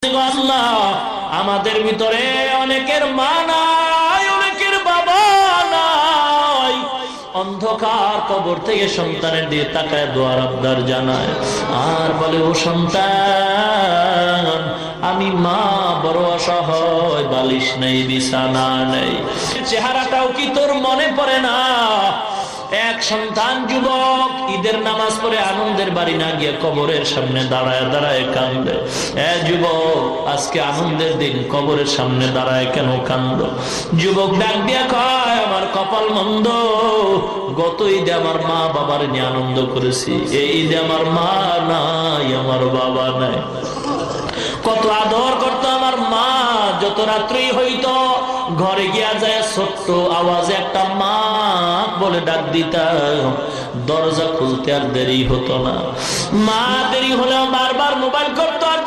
আল্লাহ আমাদের ভিতরে অনেকের মা নাই, অনেকের বাবা নাই, অন্ধকার কবর থেকে সন্তানের দিয়ে তাকায় দোয়ার আবদার জানায় আর বলে, ও সন্তান আমি মা বড় অসহায়, বালিশ নেই, বিছানা নেই। চেহারাটাও কি তোর মনে পড়ে না? এক সন্তান যুবক ঈদের নামাজ পড়ে আনন্দের বাড়ি না গিয়ে কবরের সামনে দাঁড়ায় দাঁড়ায় কান্দে। যুবক আজকে আনন্দের দিন, কবরের সামনে দাঁড়ায় কেন কান্দ? যুবক ডাক দিয়া কয়, আমার কপাল মন্দ, গত ঈদে আমার মা বাবার নিয়ে আনন্দ করেছি, এই ঈদে আমার মা নাই, আমার বাবা নাই। কত আদর করতো আমার মা, যত রাত্রি হইতো ঘরে গিয়া যায় ছোট্ট আওয়াজে একটা মা বলে ডাক দিতাম, দরজা খুলতে আর দেরি হতো না। মা দেরি হলেও বারবার মোবাইল করতো আর